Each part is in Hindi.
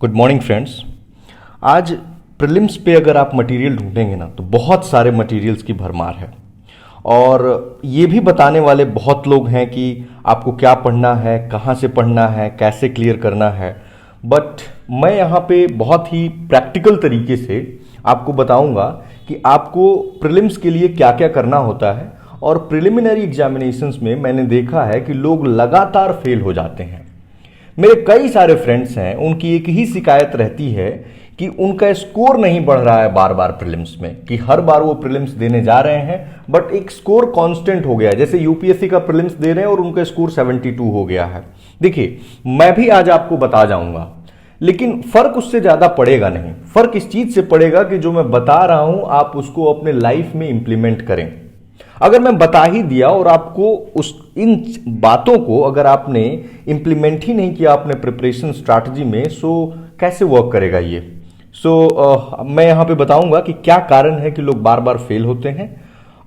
Good morning friends. आज प्रीलिम्स पे अगर आप मटेरियल ढूंढेंगे ना तो बहुत सारे मटेरियल्स की भरमार है और ये भी बताने वाले बहुत लोग हैं कि आपको क्या पढ़ना है, कहाँ से पढ़ना है, कैसे क्लियर करना है। बट मैं यहाँ पे बहुत ही प्रैक्टिकल तरीके से आपको बताऊंगा कि आपको प्रीलिम्स के लिए क्या क्या करना होता है। और प्रिलिमिनरी एग्जामिनेशंस में मैंने देखा है कि लोग लगातार फेल हो जाते हैं। मेरे कई सारे फ्रेंड्स हैं, उनकी एक ही शिकायत रहती है कि उनका स्कोर नहीं बढ़ रहा है बार बार प्रीलिम्स में, कि हर बार वो प्रीलिम्स देने जा रहे हैं बट एक स्कोर कांस्टेंट हो गया है। जैसे यूपीएससी का प्रीलिम्स दे रहे हैं और उनका स्कोर 72 हो गया है। देखिए, मैं भी आज आपको बता जाऊंगा, लेकिन फर्क उससे ज्यादा पड़ेगा नहीं। फर्क इस चीज से पड़ेगा कि जो मैं बता रहा हूं आप उसको अपने लाइफ में इंप्लीमेंट करें। अगर मैं बता ही दिया और आपको इन बातों को अगर आपने इंप्लीमेंट ही नहीं किया अपने प्रिपरेशन स्ट्रैटेजी में, सो कैसे वर्क करेगा ये। मैं यहां पे बताऊंगा कि क्या कारण है कि लोग बार बार फेल होते हैं।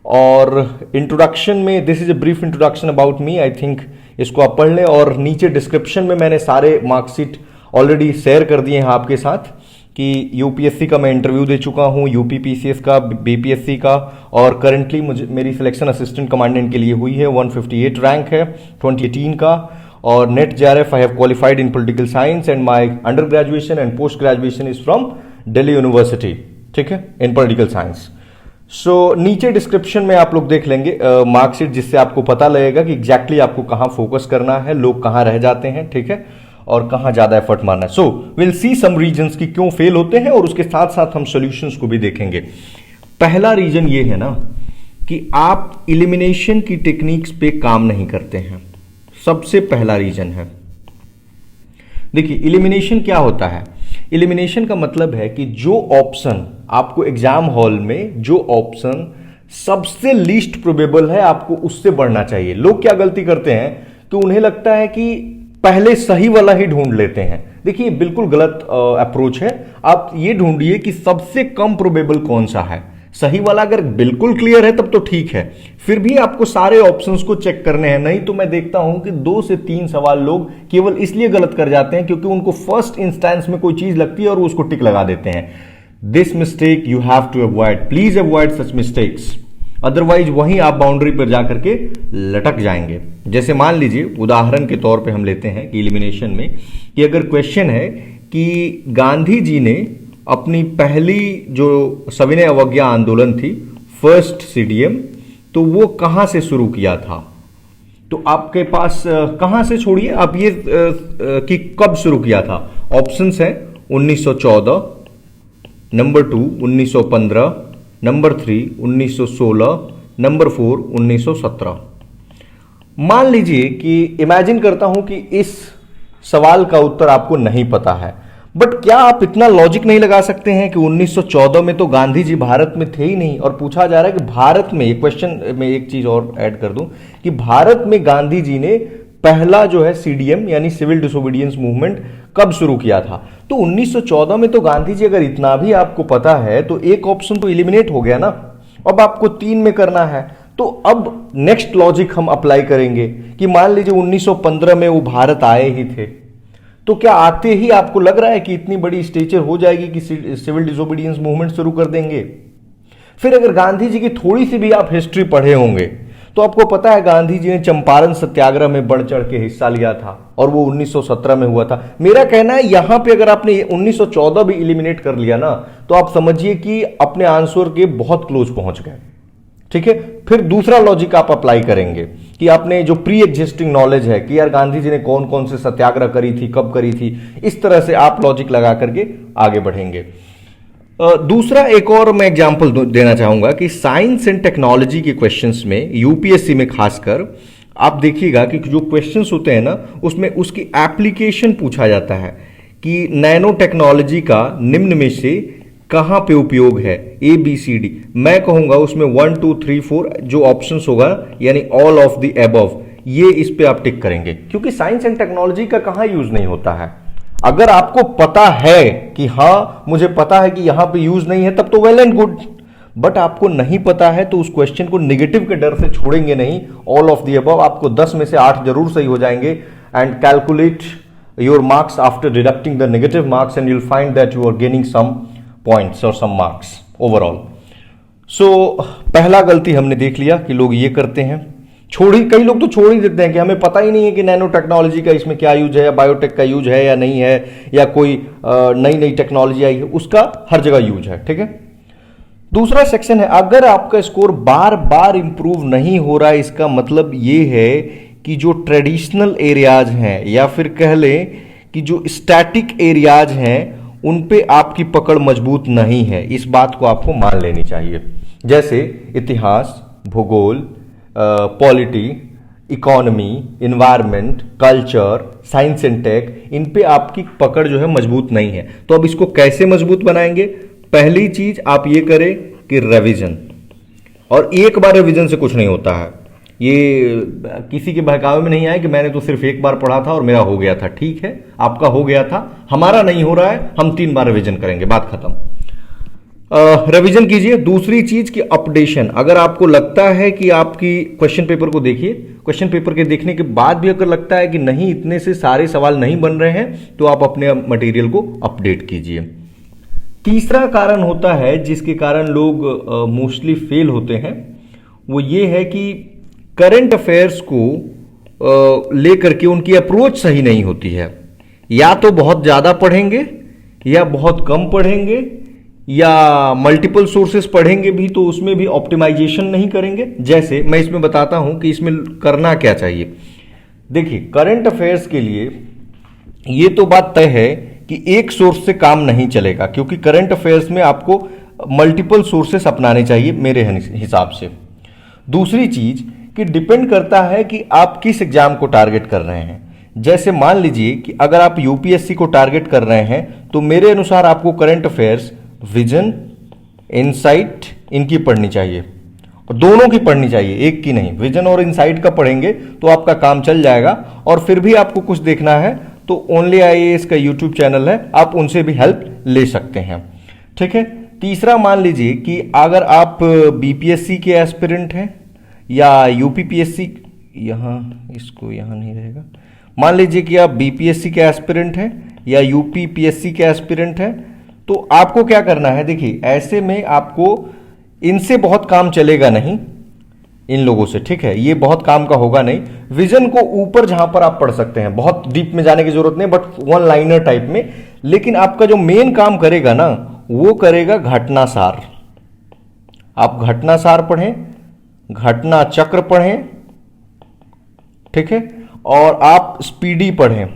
और इंट्रोडक्शन में, this is a brief introduction about me, I think इसको आप पढ़ लें। और नीचे डिस्क्रिप्शन में मैंने सारे मार्कशीट ऑलरेडी शेयर कर दिए हैं आपके साथ कि यूपीएससी का मैं इंटरव्यू दे चुका हूं, यूपीपीसीएस का, बीपीएससी का, और करंटली मेरी सिलेक्शन असिस्टेंट कमांडेंट के लिए हुई है। 158 रैंक है 2018 का। और net JRF I have qualified in political science and my under graduation and post graduation is from Delhi university, ठीक है, इन पॉलिटिकल साइंस। सो नीचे डिस्क्रिप्शन में आप लोग देख लेंगे मार्कशीट, जिससे आपको पता लगेगा कि एग्जैक्टली आपको कहां फोकस करना है, लोग कहां रह जाते हैं, ठीक है, और कहां ज्यादा एफर्ट मारना है। So will see some reasons कि क्यों फेल होते हैं और उसके साथ साथ हम सॉल्यूशंस को भी देखेंगे। पहला रीजन ये है ना कि आप एलिमिनेशन की टेक्निक्स पे काम नहीं करते हैं। सबसे पहला रीजन है। देखिए, एलिमिनेशन क्या होता है? एलिमिनेशन का मतलब है कि जो ऑप्शन आपको एग्जाम हॉल में, जो ऑप्शन सबसे लीस्ट प्रोबेबल है, आपको उससे बढ़ना चाहिए। लोग क्या गलती करते हैं कि उन्हें लगता है कि पहले सही वाला ही ढूंढ लेते हैं। देखिए, बिल्कुल गलत अप्रोच है। आप ये ढूंढिए कि सबसे कम प्रोबेबल कौन सा है। सही वाला अगर बिल्कुल क्लियर है तब तो ठीक है, फिर भी आपको सारे ऑप्शंस को चेक करने हैं। नहीं तो मैं देखता हूं कि 2 से 3 सवाल लोग केवल इसलिए गलत कर जाते हैं क्योंकि उनको फर्स्ट इंस्टेंस में कोई चीज लगती है और वो उसको टिक लगा देते हैं। This mistake you have to avoid, please avoid such mistakes, otherwise वहीं आप बाउंड्री पर जाकर के लटक जाएंगे। जैसे मान लीजिए, उदाहरण के तौर पे हम लेते हैं कि एलिमिनेशन में कि अगर क्वेश्चन है कि गांधी जी ने अपनी पहली जो सविनय अवज्ञा आंदोलन थी, फर्स्ट सीडीएम, तो वो कहां से शुरू किया था, तो आपके पास कहां से, छोड़िए आप ये कि कब शुरू किया था। ऑप्शंस हैं 1914, नंबर 2 1915, नंबर 3 1916, नंबर 4 1917। मान लीजिए कि इमेजिन करता हूं कि इस सवाल का उत्तर आपको नहीं पता है, बट क्या आप इतना लॉजिक नहीं लगा सकते हैं कि 1914 में तो गांधी जी भारत में थे ही नहीं, और पूछा जा रहा है कि भारत में, एक क्वेश्चन में एक चीज और ऐड कर दूं कि भारत में गांधी जी ने पहला जो है सीडीएम यानी सिविल डिसोबीडियंस मूवमेंट कब शुरू किया था। तो 1914 में तो गांधी जी, अगर इतना भी आपको पता है तो एक ऑप्शन तो एलिमिनेट हो गया ना। अब आपको 3 में करना है। तो अब नेक्स्ट लॉजिक हम अप्लाई करेंगे कि मान लीजिए 1915 में वो भारत आए ही थे, तो क्या आते ही आपको लग रहा है कि इतनी बड़ी स्टेचर हो जाएगी कि सिविल डिसोबीडियंस मूवमेंट शुरू कर देंगे? फिर अगर गांधी जी की थोड़ी सी भी आप हिस्ट्री पढ़े होंगे तो आपको पता है गांधी जी ने चंपारण सत्याग्रह में बढ़ चढ़ के हिस्सा लिया था और वो 1917 में हुआ था। मेरा कहना है यहां पे अगर आपने 1914 भी एलिमिनेट कर लिया ना तो आप समझिए कि अपने आंसर के बहुत क्लोज पहुंच गए, ठीक है। फिर दूसरा लॉजिक आप अप्लाई करेंगे कि आपने जो प्री एग्जिस्टिंग नॉलेज है कि यार गांधी जी ने कौन कौन से सत्याग्रह करी थी, कब करी थी, इस तरह से आप लॉजिक लगा करके आगे बढ़ेंगे। दूसरा एक और मैं एग्जांपल देना चाहूंगा कि साइंस एंड टेक्नोलॉजी के क्वेश्चंस में, यूपीएससी में खासकर, आप देखिएगा कि जो क्वेश्चंस होते हैं ना उसमें उसकी एप्लीकेशन पूछा जाता है कि नैनो टेक्नोलॉजी का निम्न में से कहां पे उपयोग है, ABCD। मैं कहूंगा उसमें 1 2 3 4 जो ऑप्शंस होगा यानी ऑल ऑफ द एबव, ये इस पे आप टिक करेंगे, क्योंकि साइंस एंड टेक्नोलॉजी का कहां यूज नहीं होता है। अगर आपको पता है कि हाँ मुझे पता है कि यहां पे यूज नहीं है तब तो वेल एंड गुड, बट आपको नहीं पता है तो उस क्वेश्चन को नेगेटिव के डर से छोड़ेंगे नहीं। ऑल ऑफ द अबव, आपको 10 में से 8 जरूर सही हो जाएंगे। And calculate your marks after deducting the negative marks, and you'll find that you are gaining some points or some marks overall. So पहला गलती हमने देख लिया कि लोग ये करते हैं, कई लोग तो छोड़ ही देते हैं कि हमें पता ही नहीं है कि नैनो टेक्नोलॉजी का इसमें क्या यूज है, या बायोटेक का यूज है या नहीं है, या कोई नई नई टेक्नोलॉजी आई है, उसका हर जगह यूज है। ठीक है, दूसरा सेक्शन है, अगर आपका स्कोर बार बार इंप्रूव नहीं हो रहा है, इसका मतलब ये है कि जो ट्रेडिशनल एरियाज हैं या फिर कह लें कि जो स्टैटिक एरियाज हैं उन पे आपकी पकड़ मजबूत नहीं है। इस बात को आपको मान लेनी चाहिए, जैसे इतिहास, भूगोल, polity, economy, environment, culture, science and tech, इन पे आपकी पकड़ जो है मजबूत नहीं है। तो अब इसको कैसे मजबूत बनाएंगे? पहली चीज आप ये करें कि रिवीजन, और एक बार रिवीजन से कुछ नहीं होता है। ये किसी के बहकावे में नहीं आए कि मैंने तो सिर्फ एक बार पढ़ा था और मेरा हो गया था। ठीक है, आपका हो गया था, हमारा नहीं हो रहा है, हम 3 बार रिवीजन करेंगे, बात खत्म। रिवीजन कीजिए। दूसरी चीज की अपडेशन, अगर आपको लगता है कि आपकी क्वेश्चन पेपर को देखिए, क्वेश्चन पेपर के देखने के बाद भी अगर लगता है कि नहीं इतने से सारे सवाल नहीं बन रहे हैं, तो आप अपने मटेरियल को अपडेट कीजिए। तीसरा कारण होता है जिसके कारण लोग मोस्टली फेल होते हैं, वो ये है कि करंट अफेयर्स को लेकर के उनकी अप्रोच सही नहीं होती है। या तो बहुत ज्यादा पढ़ेंगे या बहुत कम पढ़ेंगे, या मल्टीपल सोर्सेस पढ़ेंगे भी तो उसमें भी ऑप्टिमाइजेशन नहीं करेंगे। जैसे मैं इसमें बताता हूं कि इसमें करना क्या चाहिए। देखिए, करंट अफेयर्स के लिए ये तो बात तय है कि एक सोर्स से काम नहीं चलेगा, क्योंकि करंट अफेयर्स में आपको मल्टीपल सोर्सेस अपनाने चाहिए मेरे हिसाब से। दूसरी चीज कि डिपेंड करता है कि आप किस एग्जाम को टारगेट कर रहे हैं। जैसे मान लीजिए कि अगर आप यूपीएससी को टारगेट कर रहे हैं, तो मेरे अनुसार आपको करंट अफेयर्स, विजन, इनसाइट, इनकी पढ़नी चाहिए, और दोनों की पढ़नी चाहिए, एक की नहीं। विजन और इनसाइट का पढ़ेंगे तो आपका काम चल जाएगा। और फिर भी आपको कुछ देखना है तो ओनली आईएएस का यूट्यूब चैनल है, आप उनसे भी हेल्प ले सकते हैं। ठीक है। तीसरा, मान लीजिए कि अगर आप बीपीएससी के एस्पिरेंट हैं या यूपीपीएससी, इसको यहां नहीं रहेगा, मान लीजिए कि आप बीपीएससी के एस्पिरेंट हैं या यूपीपीएससी के एस्पिरेंट हैं, तो आपको क्या करना है? देखिए, ऐसे में आपको इनसे बहुत काम चलेगा नहीं, इन लोगों से। ठीक है, ये बहुत काम का होगा नहीं। विजन को ऊपर जहां पर आप पढ़ सकते हैं, बहुत डीप में जाने की जरूरत नहीं, बट वन लाइनर टाइप में। लेकिन आपका जो मेन काम करेगा ना, वो करेगा घटनासार। आप घटनासार पढ़ें, घटना चक्र पढ़ें, ठीक है, और आप स्पीडी पढ़ें,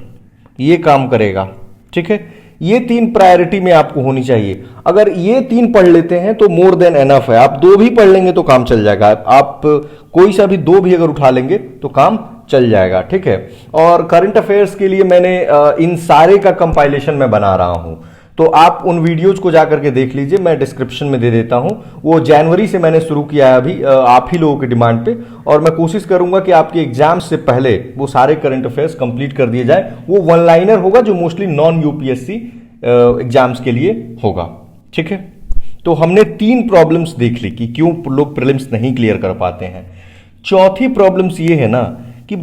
ये काम करेगा। ठीक है, ये 3 प्रायोरिटी में आपको होनी चाहिए। अगर ये 3 पढ़ लेते हैं तो मोर देन एनफ है। आप 2 भी पढ़ लेंगे तो काम चल जाएगा। आप कोई सा भी 2 भी अगर उठा लेंगे तो काम चल जाएगा। ठीक है। और करंट अफेयर्स के लिए मैंने इन सारे का कंपाइलेशन में बना रहा हूं, तो आप उन वीडियोज को जाकर के देख लीजिए, मैं डिस्क्रिप्शन में दे देता हूं। वो जनवरी से मैंने शुरू किया है अभी, आप ही लोगों की डिमांड पे, और मैं कोशिश करूंगा कि आपके एग्जाम्स से पहले वो सारे करंट अफेयर्स कंप्लीट कर दिए जाए। वो वन लाइनर होगा जो मोस्टली नॉन यूपीएससी एग्जाम्स के लिए होगा। ठीक है, तो हमने 3 प्रॉब्लम्स देख ली कि क्यों लोग प्रीलिम्स नहीं क्लियर कर पाते हैं। चौथी प्रॉब्लम्स ये है ना कि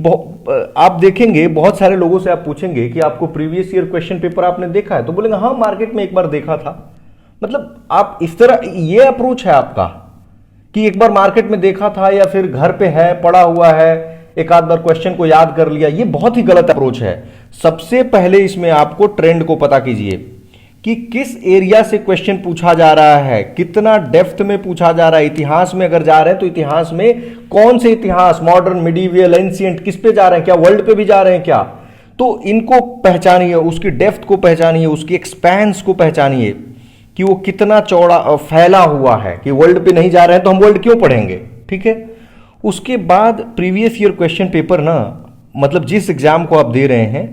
आप देखेंगे बहुत सारे लोगों से आप पूछेंगे कि आपको प्रीवियस ईयर क्वेश्चन पेपर आपने देखा है, तो बोलेंगे हाँ मार्केट में एक बार देखा था। मतलब आप इस तरह, ये अप्रोच है आपका कि एक बार मार्केट में देखा था या फिर घर पे है, पढ़ा हुआ है, एक आध बार क्वेश्चन को याद कर लिया। ये बहुत ही गलत अप्रोच है। सबसे पहले इसमें आपको ट्रेंड को पता कीजिए कि किस एरिया से क्वेश्चन पूछा जा रहा है, कितना डेप्थ में पूछा जा रहा है। इतिहास में अगर जा रहे हैं तो इतिहास में कौन से इतिहास, मॉडर्न, मिडीवियल, एंशिएंट, किस पे जा रहे हैं, क्या वर्ल्ड पे भी जा रहे हैं क्या? तो इनको पहचानिए, उसकी डेप्थ को पहचानिए, उसकी एक्सपेंस को पहचानिए कि वो कितना चौड़ा फैला हुआ है। कि वर्ल्ड पे नहीं जा रहे हैं तो हम वर्ल्ड क्यों पढ़ेंगे? ठीक है। उसके बाद प्रीवियस ईयर क्वेश्चन पेपर ना, मतलब जिस एग्जाम को आप दे रहे हैं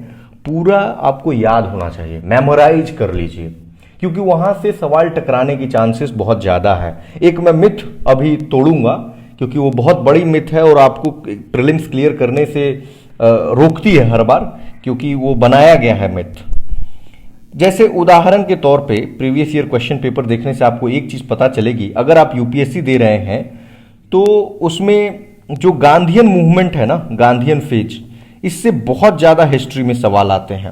पूरा आपको याद होना चाहिए, मेमोराइज कर लीजिए, क्योंकि वहां से सवाल टकराने की चांसेस बहुत ज्यादा है। एक मैं मिथ अभी तोड़ूंगा क्योंकि वो बहुत बड़ी मिथ है और आपको प्रीलिम्स क्लियर करने से रोकती है हर बार, क्योंकि वो बनाया गया है मिथ। जैसे उदाहरण के तौर पे प्रीवियस ईयर क्वेश्चन पेपर देखने से आपको एक चीज पता चलेगी, अगर आप यूपीएससी दे रहे हैं तो उसमें जो गांधीयन मूवमेंट है ना, गांधीयन फेज, इससे बहुत ज्यादा हिस्ट्री में सवाल आते हैं।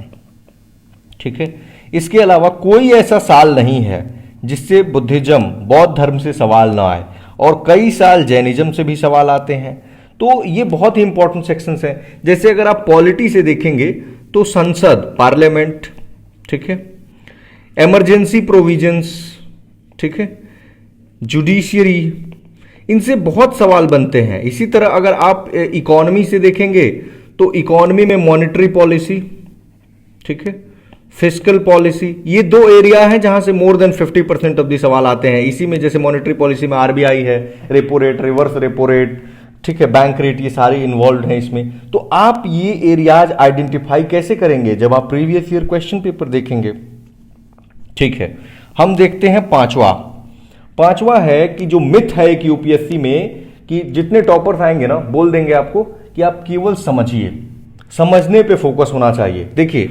ठीक है। इसके अलावा कोई ऐसा साल नहीं है जिससे बुद्धिज्म बौद्ध धर्म से सवाल ना आए, और कई साल जैनिज्म से भी सवाल आते हैं। तो ये बहुत ही इंपॉर्टेंट सेक्शंस हैं। जैसे अगर आप पॉलिटी से देखेंगे तो संसद, पार्लियामेंट, ठीक है, इमरजेंसी प्रोविजंस, ठीक है, जुडिशियरी, इनसे बहुत सवाल बनते हैं। इसी तरह अगर आप इकोनॉमी से देखेंगे तो इकोनॉमी में मॉनेटरी पॉलिसी, ठीक है, फिस्कल पॉलिसी, ये दो एरिया हैं जहां से मोर देन 50% ऑफ दी सवाल आते हैं। इसी में जैसे मॉनेटरी पॉलिसी में आरबीआई है, repo rate, reverse repo rate, ठीक है, बैंक रेट, ये सारे इन्वॉल्व हैं इसमें। तो आप ये एरियाज आइडेंटिफाई कैसे करेंगे जब आप प्रीवियस ईयर क्वेश्चन पेपर देखेंगे? ठीक है, हम देखते हैं पांचवा है कि जो मिथ है एक यूपीएससी में कि जितने टॉपर्स आएंगे ना बोल देंगे आपको कि आप केवल समझिए, समझने पे फोकस होना चाहिए। देखिए,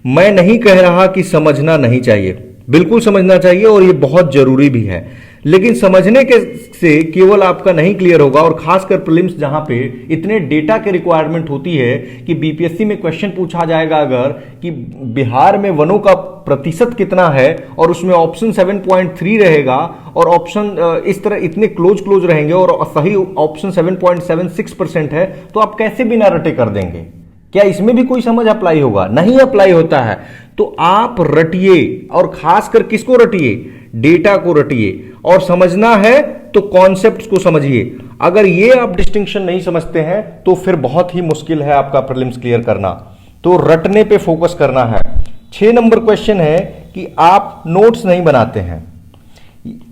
मैं नहीं कह रहा कि समझना नहीं चाहिए, बिल्कुल समझना चाहिए और ये बहुत जरूरी भी है, लेकिन समझने के से केवल आपका नहीं क्लियर होगा। और खासकर प्रीलिम्स जहां पे इतने डेटा के रिक्वायरमेंट होती है कि बीपीएससी में क्वेश्चन पूछा जाएगा अगर कि बिहार में वनों का प्रतिशत कितना है और उसमें ऑप्शन 7.3 रहेगा और ऑप्शन इस तरह इतने क्लोज रहेंगे और सही ऑप्शन 7.76% है, तो आप कैसे बिना रटे कर देंगे? क्या इसमें भी कोई समझ अप्लाई होगा? नहीं अप्लाई होता है। तो आप रटिए, और खासकर किसको रटिए? डेटा को रटिए। और समझना है तो कॉन्सेप्ट्स को समझिए। अगर ये आप डिस्टिंक्शन नहीं समझते हैं तो फिर बहुत ही मुश्किल है आपका प्रीलिम्स क्लियर करना। तो रटने पे फोकस करना है। 6 नंबर क्वेश्चन है कि आप नोट्स नहीं बनाते हैं,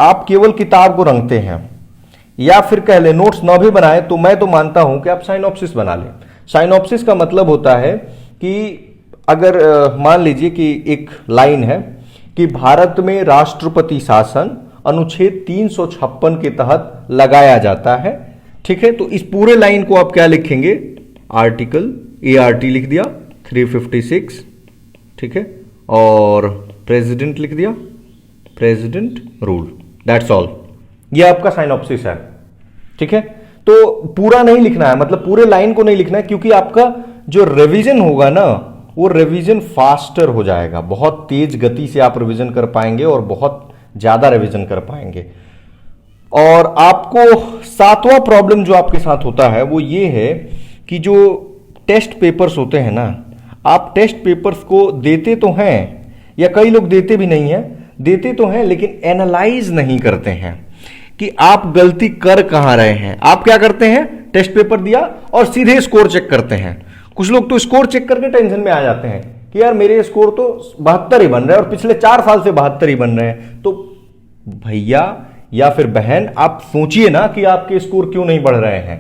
आप केवल किताब को रंगते हैं, या फिर कह ले नोट्स ना भी बनाए तो मैं तो मानता हूं कि आप साइनॉप्सिस बना लें। साइनॉप्सिस का मतलब होता है कि अगर मान लीजिए कि एक लाइन है कि भारत में राष्ट्रपति शासन अनुच्छेद 356 के तहत लगाया जाता है, ठीक है, तो इस पूरे लाइन को आप क्या लिखेंगे? आर्टिकल ART लिख दिया 356, ठीक है, और प्रेसिडेंट लिख दिया, प्रेसिडेंट रूल, दैट्स ऑल। ये आपका साइनॉप्सिस है, ठीक है। तो पूरा नहीं लिखना है, मतलब पूरे लाइन को नहीं लिखना है, क्योंकि आपका जो रिवीजन होगा ना वो रिवीजन फास्टर हो जाएगा, बहुत तेज गति से आप रिवीजन कर पाएंगे और बहुत ज्यादा रिवीजन कर पाएंगे। और आपको 7वां प्रॉब्लम जो आपके साथ होता है वो ये है कि जो टेस्ट पेपर्स होते हैं ना, आप टेस्ट पेपर्स को देते तो हैं, या कई लोग देते भी नहीं हैं, देते तो हैं लेकिन एनालाइज नहीं करते हैं कि आप गलती कर कहां रहे हैं। आप क्या करते हैं? टेस्ट पेपर दिया और सीधे स्कोर चेक करते हैं। कुछ लोग तो स्कोर चेक करके टेंशन में आ जाते हैं कि यार मेरे स्कोर तो 72 ही बन रहे हैं और पिछले 4 साल से 72 ही बन रहे हैं। तो भैया या फिर बहन, आप सोचिए ना कि आपके स्कोर क्यों नहीं बढ़ रहे हैं,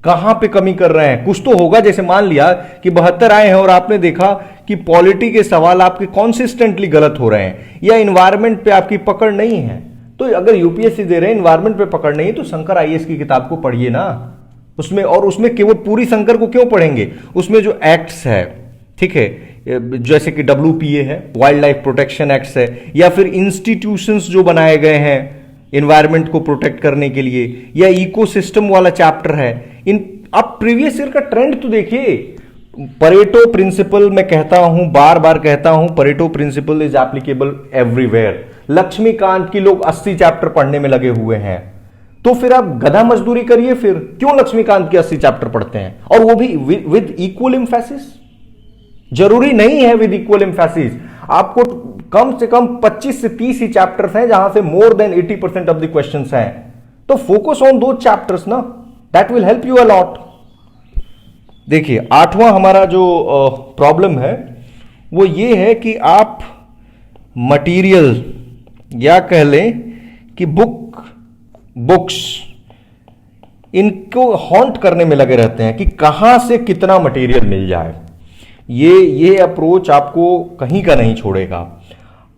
कहां पे कमी कर रहे हैं। कुछ तो होगा। जैसे मान लिया कि 72 आए हैं और आपने देखा कि पॉलिटी के सवाल आपके कॉन्सिस्टेंटली गलत हो रहे हैं, या इन्वायरमेंट पे आपकी पकड़ नहीं है। तो अगर यूपीएससी दे रहे हैं इन्वायरमेंट पे पकड़ नहीं है तो शंकर आईएएस की किताब को पढ़िए ना उसमें। और उसमें केवल पूरी शंकर को क्यों पढ़ेंगे? उसमें जो एक्ट्स है, ठीक है, जैसे कि WPA है, वाइल्ड लाइफ प्रोटेक्शन एक्ट्स है, या फिर इंस्टीट्यूशंस जो बनाए गए हैं इन्वायरमेंट को प्रोटेक्ट करने के लिए, या इकोसिस्टम वाला चैप्टर है। इन आप प्रीवियस ईयर का ट्रेंड तो देखिए। परेटो प्रिंसिपल, मैं कहता हूं, बार बार कहता हूं, Pareto principle is applicable everywhere. Laxmikanth की लोग 80 चैप्टर पढ़ने में लगे हुए हैं, तो फिर आप गधा मजदूरी करिए। फिर क्यों लक्ष्मीकांत के 80 चैप्टर पढ़ते हैं, और वो भी विद इक्वल एम्फेसिस? जरूरी नहीं है विद इक्वल एम्फेसिस। आपको कम से कम 25 से 30 ही चैप्टर्स हैं जहां से more than 80% of the questions हैं। तो फोकस ऑन दो चैप्टर्स ना, that will help you a lot. देखिए 8वां हमारा जो प्रॉब्लम है वो ये है कि आप मटेरियल, या कह लें कि बुक्स, इनको हॉन्ट करने में लगे रहते हैं कि कहां से कितना मटेरियल मिल जाए। ये अप्रोच आपको कहीं का नहीं छोड़ेगा।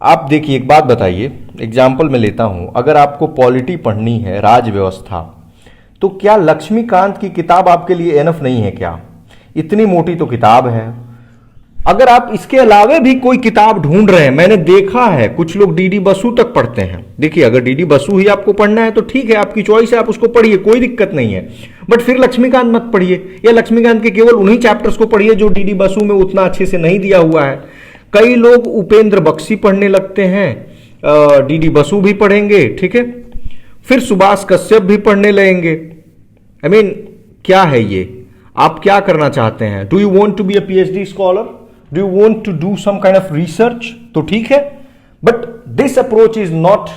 आप देखिए, एक बात बताइए, एग्जाम्पल में लेता हूं, अगर आपको पॉलिटी पढ़नी है, राज व्यवस्था, तो क्या लक्ष्मीकांत की किताब आपके लिए एनफ नहीं है क्या? इतनी मोटी तो किताब है। अगर आप इसके अलावे भी कोई किताब ढूंढ रहे हैं, मैंने देखा है कुछ लोग डीडी बसु तक पढ़ते हैं। देखिए, अगर डीडी बसु ही आपको पढ़ना है तो ठीक है, आपकी चॉइस है, आप उसको पढ़िए, कोई दिक्कत नहीं है। बट फिर लक्ष्मीकांत मत पढ़िए, या लक्ष्मीकांत के केवल उन्हीं चैप्टर्स को पढ़िए जो डीडी बसु में उतना अच्छे से नहीं दिया हुआ है। कई लोग उपेंद्र बख्शी पढ़ने लगते हैं, डीडी बसु भी पढ़ेंगे, ठीक है, फिर सुभाष कश्यप भी पढ़ने लगेंगे। आई मीन क्या है ये, आप क्या करना चाहते हैं? Do you want to be a PhD scholar? Do you want to do some kind of research? तो ठीक है, but this approach is not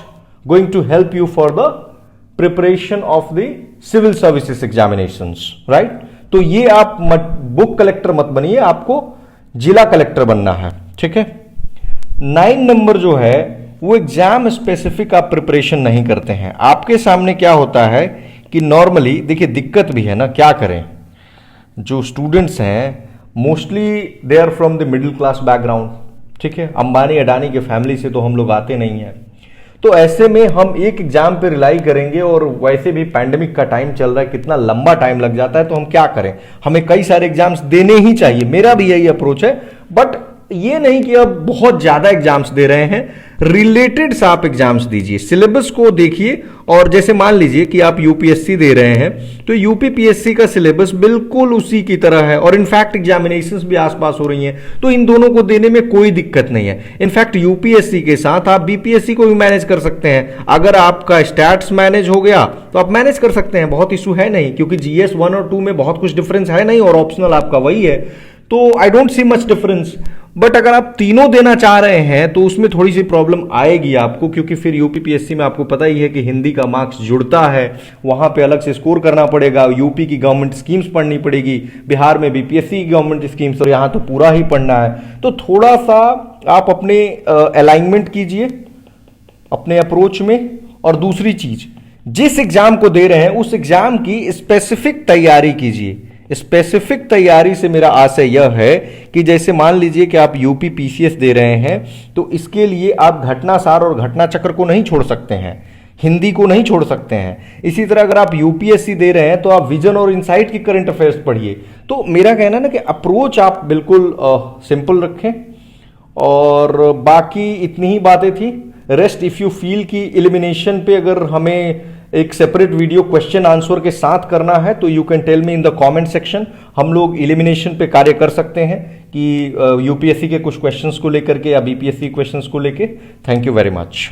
going to help you for the preparation of the civil services examinations, right? तो ये आप बुक कलेक्टर मत बनिए, आपको जिला कलेक्टर बनना है, ठीक है। 9 नंबर जो है वो एग्जाम स्पेसिफिक आप प्रिपरेशन नहीं करते हैं। आपके सामने क्या होता है कि नॉर्मली देखिए दिक्कत भी है ना, क्या करें, जो स्टूडेंट्स हैं mostly they are from the middle class background, ठीक है, अंबानी अडानी के फैमिली से तो हम लोग आते नहीं हैं। तो ऐसे में हम एक एग्जाम पे रिलाई करेंगे और वैसे भी पैंडेमिक का टाइम चल रहा है, कितना लंबा टाइम लग जाता है, तो हम क्या करें, हमें कई सारे एग्जाम्स देने ही चाहिए। मेरा भी यही अप्रोच है, बट ये नहीं कि अब बहुत ज्यादा एग्जाम्स दे रहे हैं, रिलेटेड से आप एग्जाम्स दीजिए, सिलेबस को देखिए। और जैसे मान लीजिए कि आप यूपीएससी दे रहे हैं तो यूपीपीएससी का सिलेबस बिल्कुल उसी की तरह है और इनफैक्ट एग्जामिनेशंस भी आसपास हो रही हैं, तो इन दोनों को देने में कोई दिक्कत नहीं है। इनफैक्ट यूपीएससी के साथ आप बीपीएससी को भी मैनेज कर सकते हैं। अगर आपका स्टैट्स मैनेज हो गया तो आप मैनेज कर सकते हैं, बहुत इशू है नहीं, क्योंकि जीएस 1 और 2 में बहुत कुछ डिफरेंस है नहीं और ऑप्शनल आपका वही है, तो I don't see much difference. But अगर आप तीनों देना चाह रहे हैं तो उसमें थोड़ी सी प्रॉब्लम आएगी आपको, क्योंकि फिर यूपीपीएससी में आपको पता ही है कि हिंदी का मार्क्स जुड़ता है, वहां पे अलग से स्कोर करना पड़ेगा, यूपी की गवर्नमेंट स्कीम्स पढ़नी पड़ेगी, बिहार में बीपीएससी की गवर्नमेंट स्कीम्स, और यहां तो पूरा ही पढ़ना है। तो थोड़ा सा आप अपने अलाइनमेंट कीजिए अपने अप्रोच में। और दूसरी चीज, जिस एग्जाम को दे रहे हैं उस एग्जाम की स्पेसिफिक तैयारी कीजिए। स्पेसिफिक तैयारी से मेरा आशय यह है कि जैसे मान लीजिए कि आप यूपी पीसीएस दे रहे हैं, तो इसके लिए आप घटनासार और घटना चक्र को नहीं छोड़ सकते हैं, हिंदी को नहीं छोड़ सकते हैं। इसी तरह अगर आप यूपीएससी दे रहे हैं तो आप विजन और इनसाइट की करंट अफेयर्स पढ़िए। तो मेरा कहना है ना कि अप्रोच आप बिल्कुल सिंपल रखें। और बाकी इतनी ही बातें थी। रेस्ट इफ यू फील कि एलिमिनेशन पे अगर हमें एक सेपरेट वीडियो क्वेश्चन आंसर के साथ करना है तो you can tell me in the comment section. हम लोग एलिमिनेशन पे कार्य कर सकते हैं कि यूपीएससी के कुछ क्वेश्चंस को लेकर के या बीपीएससी क्वेश्चंस को लेकर। Thank you very much.